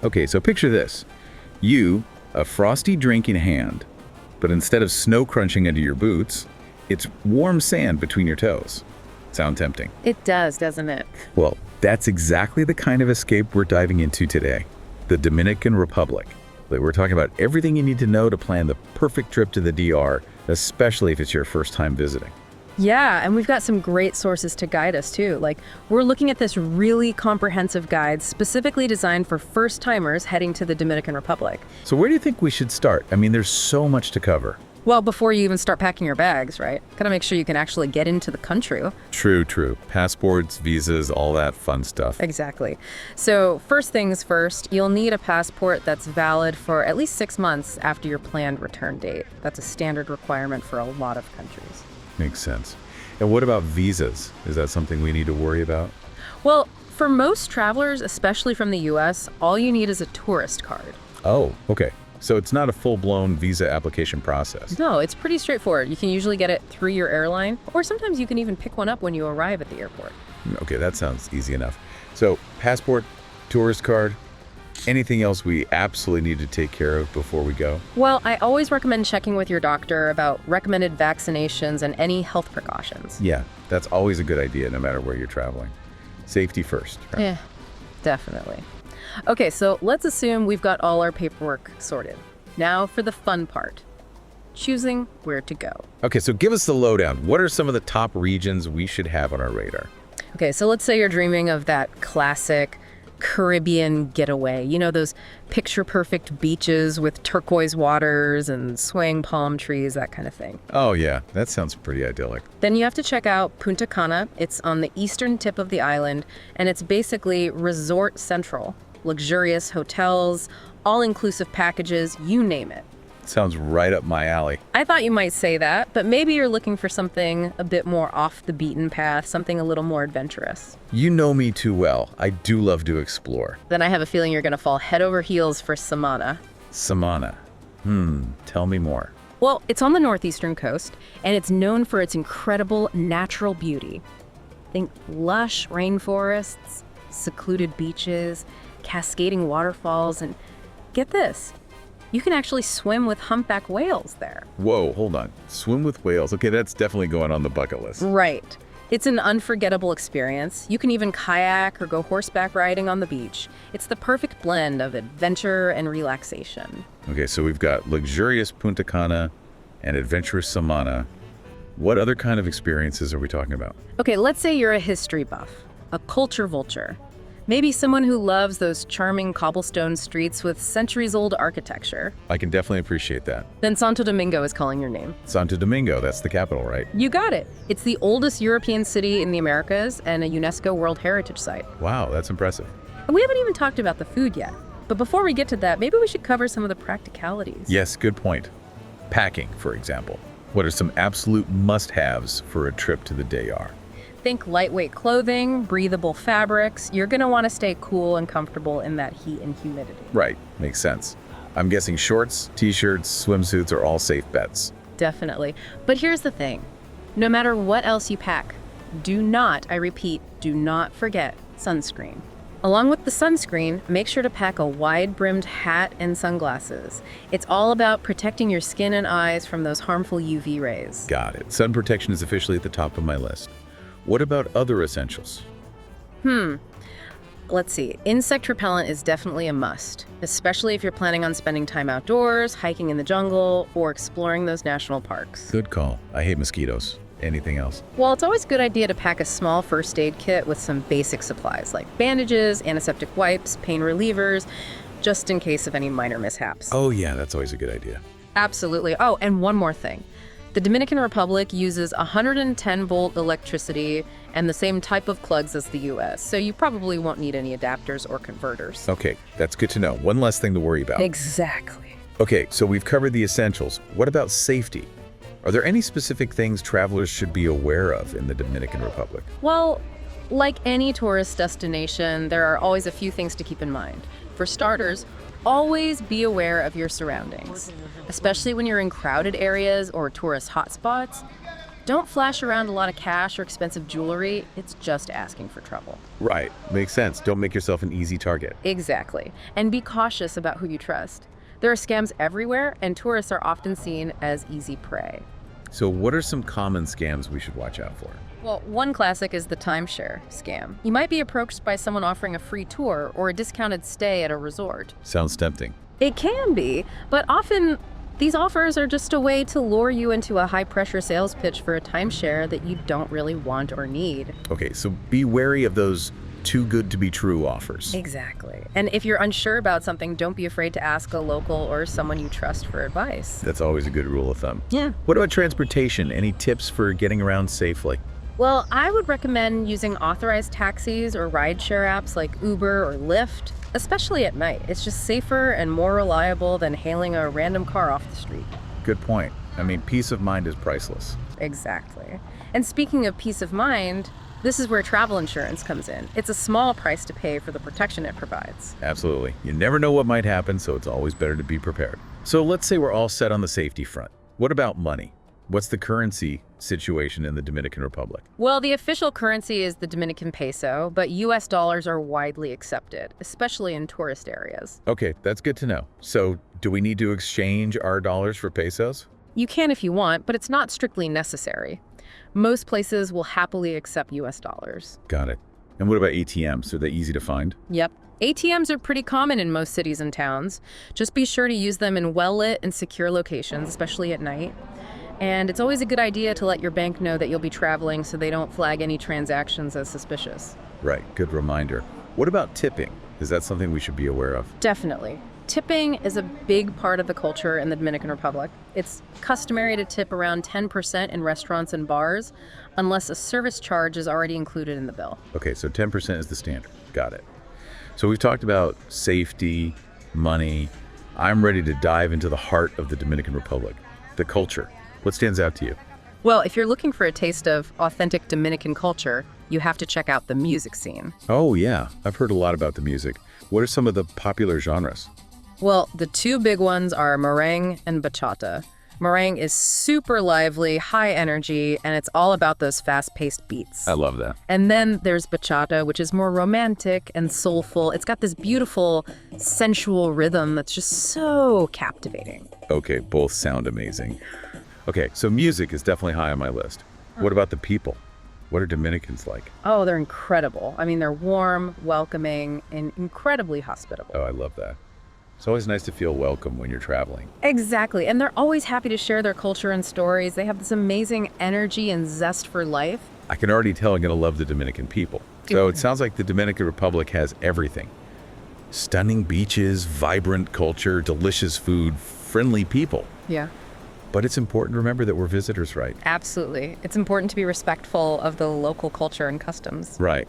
Okay, so picture this. You, a frosty drink in hand, but instead of snow crunching under your boots, it's warm sand between your toes. Sound tempting? It does, doesn't it? Well, that's exactly the kind of escape we're diving into today. The Dominican Republic. We're talking about everything you need to know to plan the perfect trip to the DR, especially if it's your first time visiting. Yeah, and we've got some great sources to guide us too. Like, we're looking at this really comprehensive guide specifically designed for first-timers heading to the Dominican Republic. So where do you think we should start? I mean, there's so much to cover. Well, before you even start packing your bags, right? Gotta make sure you can actually get into the country. True. Passports, visas, all that fun stuff. Exactly. So first things first, you'll need a passport that's valid for at least 6 months after your planned return date. That's a standard requirement for a lot of countries. Makes sense. And what about visas? Is that something we need to worry about? Well, for most travelers, especially from the US, all you need is a tourist card. Oh, okay. So it's not a full-blown visa application process. No, it's pretty straightforward. You can usually get it through your airline, or sometimes you can even pick one up when you arrive at the airport. Okay, that sounds easy enough. So passport, tourist card, anything else we absolutely need to take care of before we go? Well, I always recommend checking with your doctor about recommended vaccinations and any health precautions. Yeah, that's always a good idea no matter where you're traveling. Safety first. Right? Yeah, definitely. Okay, so let's assume we've got all our paperwork sorted. Now for the fun part, choosing where to go. Okay, so give us the lowdown. What are some of the top regions we should have on our radar? Okay, so let's say you're dreaming of that classic Caribbean getaway. You know, those picture-perfect beaches with turquoise waters and swaying palm trees, that kind of thing. Oh yeah, that sounds pretty idyllic. Then you have to check out Punta Cana. It's on the eastern tip of the island, and it's basically resort central. Luxurious hotels, all-inclusive packages, you name it. Sounds right up my alley. I thought you might say that, but maybe you're looking for something a bit more off the beaten path, something a little more adventurous. You know me too well. I do love to explore. Then I have a feeling you're going to fall head over heels for Samana. Samana. Tell me more. Well, it's on the northeastern coast, and it's known for its incredible natural beauty. Think lush rainforests, secluded beaches, cascading waterfalls, and get this, you can actually swim with humpback whales there. Whoa, hold on. Swim with whales. Okay, that's definitely going on the bucket list. Right. It's an unforgettable experience. You can even kayak or go horseback riding on the beach. It's the perfect blend of adventure and relaxation. Okay, so we've got luxurious Punta Cana and adventurous Samana. What other kind of experiences are we talking about? Okay, let's say you're a history buff, a culture vulture. Maybe someone who loves those charming cobblestone streets with centuries-old architecture. I can definitely appreciate that. Then Santo Domingo is calling your name. Santo Domingo, that's the capital, right? You got it. It's the oldest European city in the Americas and a UNESCO World Heritage Site. Wow, that's impressive. And we haven't even talked about the food yet. But before we get to that, maybe we should cover some of the practicalities. Yes, good point. Packing, for example. What are some absolute must-haves for a trip to the DR? Think lightweight clothing, breathable fabrics. You're going to want to stay cool and comfortable in that heat and humidity. Right, makes sense. I'm guessing shorts, t-shirts, swimsuits are all safe bets. Definitely. But here's the thing. No matter what else you pack, do not, I repeat, do not forget sunscreen. Along with the sunscreen, make sure to pack a wide-brimmed hat and sunglasses. It's all about protecting your skin and eyes from those harmful UV rays. Got it. Sun protection is officially at the top of my list. What about other essentials? Let's see. Insect repellent is definitely a must, especially if you're planning on spending time outdoors, hiking in the jungle, or exploring those national parks. Good call. I hate mosquitoes. Anything else? Well, it's always a good idea to pack a small first aid kit with some basic supplies like bandages, antiseptic wipes, pain relievers, just in case of any minor mishaps. Oh yeah, that's always a good idea. Absolutely. Oh, and one more thing. The Dominican Republic uses 110-volt electricity and the same type of plugs as the US, so you probably won't need any adapters or converters. Okay, that's good to know. One less thing to worry about. Exactly. Okay, so we've covered the essentials. What about safety? Are there any specific things travelers should be aware of in the Dominican Republic? Well, like any tourist destination, there are always a few things to keep in mind. For starters, always be aware of your surroundings, especially when you're in crowded areas or tourist hotspots. Don't flash around a lot of cash or expensive jewelry. It's just asking for trouble. Right. Makes sense. Don't make yourself an easy target. Exactly. And be cautious about who you trust. There are scams everywhere, and tourists are often seen as easy prey. So what are some common scams we should watch out for? Well, one classic is the timeshare scam. You might be approached by someone offering a free tour or a discounted stay at a resort. Sounds tempting. It can be, but often these offers are just a way to lure you into a high-pressure sales pitch for a timeshare that you don't really want or need. Okay, so be wary of those too good to be true offers. Exactly. And if you're unsure about something, don't be afraid to ask a local or someone you trust for advice. That's always a good rule of thumb. Yeah. What about transportation? Any tips for getting around safely? Well, I would recommend using authorized taxis or rideshare apps like Uber or Lyft, especially at night. It's just safer and more reliable than hailing a random car off the street. Good point. I mean, peace of mind is priceless. Exactly. And speaking of peace of mind, this is where travel insurance comes in. It's a small price to pay for the protection it provides. Absolutely. You never know what might happen, so it's always better to be prepared. So let's say we're all set on the safety front. What about money? What's the currency situation in the Dominican Republic? Well, the official currency is the Dominican peso, but US dollars are widely accepted, especially in tourist areas. Okay, that's good to know. So do we need to exchange our dollars for pesos? You can if you want, but it's not strictly necessary. Most places will happily accept US dollars. Got it. And what about ATMs? Are they easy to find? Yep. ATMs are pretty common in most cities and towns. Just be sure to use them in well-lit and secure locations, especially at night. And it's always a good idea to let your bank know that you'll be traveling so they don't flag any transactions as suspicious. Right, good reminder. What about tipping? Is that something we should be aware of? Definitely. Tipping is a big part of the culture in the Dominican Republic. It's customary to tip around 10% in restaurants and bars, unless a service charge is already included in the bill. Okay, so 10% is the standard. Got it. So we've talked about safety, money. I'm ready to dive into the heart of the Dominican Republic, the culture. What stands out to you? Well, if you're looking for a taste of authentic Dominican culture, you have to check out the music scene. Oh, yeah. I've heard a lot about the music. What are some of the popular genres? Well, the two big ones are merengue and bachata. Merengue is super lively, high energy, and it's all about those fast-paced beats. I love that. And then there's bachata, which is more romantic and soulful. It's got this beautiful, sensual rhythm that's just so captivating. Okay, both sound amazing. Okay, so music is definitely high on my list. What about the people? What are Dominicans like? Oh, they're incredible. I mean, they're warm, welcoming, and incredibly hospitable. Oh, I love that. It's always nice to feel welcome when you're traveling. Exactly. And they're always happy to share their culture and stories. They have this amazing energy and zest for life. I can already tell I'm going to love the Dominican people. So it sounds like the Dominican Republic has everything. Stunning beaches, vibrant culture, delicious food, friendly people. Yeah. But it's important to remember that we're visitors, right? Absolutely. It's important to be respectful of the local culture and customs. Right.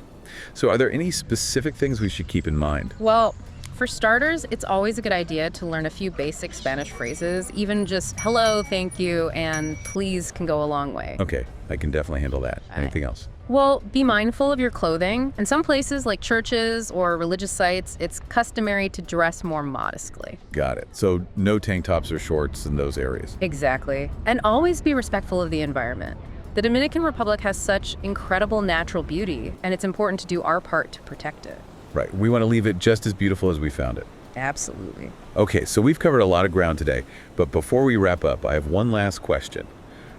So are there any specific things we should keep in mind? Well, for starters, it's always a good idea to learn a few basic Spanish phrases. Even just hello, thank you, and please can go a long way. Okay, I can definitely handle that. Anything else? Well, be mindful of your clothing. In some places, like churches or religious sites, it's customary to dress more modestly. Got it. So no tank tops or shorts in those areas. Exactly. And always be respectful of the environment. The Dominican Republic has such incredible natural beauty, and it's important to do our part to protect it. Right. We want to leave it just as beautiful as we found it. Absolutely. Okay, so we've covered a lot of ground today, but before we wrap up, I have one last question.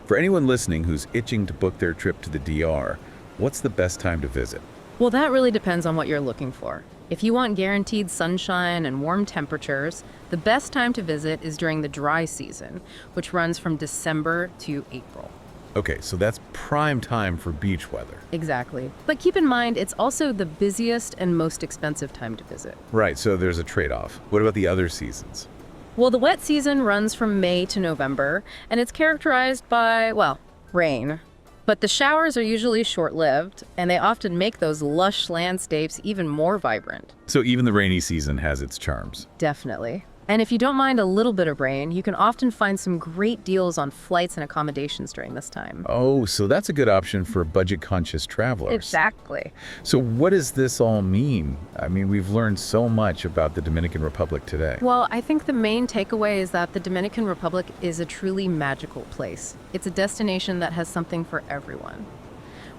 For anyone listening who's itching to book their trip to the DR, what's the best time to visit? Well, that really depends on what you're looking for. If you want guaranteed sunshine and warm temperatures, the best time to visit is during the dry season, which runs from December to April. Okay, so that's prime time for beach weather. Exactly. But keep in mind, it's also the busiest and most expensive time to visit. Right, so there's a trade-off. What about the other seasons? Well, the wet season runs from May to November, and it's characterized by, well, rain. But the showers are usually short-lived, and they often make those lush landscapes even more vibrant. So even the rainy season has its charms. Definitely. And if you don't mind a little bit of rain, you can often find some great deals on flights and accommodations during this time. Oh, so that's a good option for budget-conscious travelers. Exactly. So what does this all mean? I mean, we've learned so much about the Dominican Republic today. Well, I think the main takeaway is that the Dominican Republic is a truly magical place. It's a destination that has something for everyone.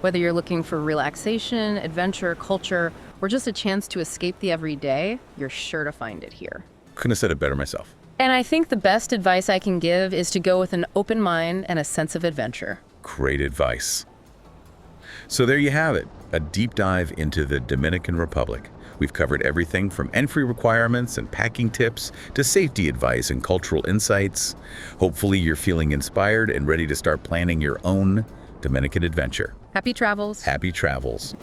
Whether you're looking for relaxation, adventure, culture, or just a chance to escape the everyday, you're sure to find it here. Couldn't have said it better myself. And I think the best advice I can give is to go with an open mind and a sense of adventure. Great advice. So there you have it, a deep dive into the Dominican Republic. We've covered everything from entry requirements and packing tips to safety advice and cultural insights. Hopefully you're feeling inspired and ready to start planning your own Dominican adventure. Happy travels. Happy travels.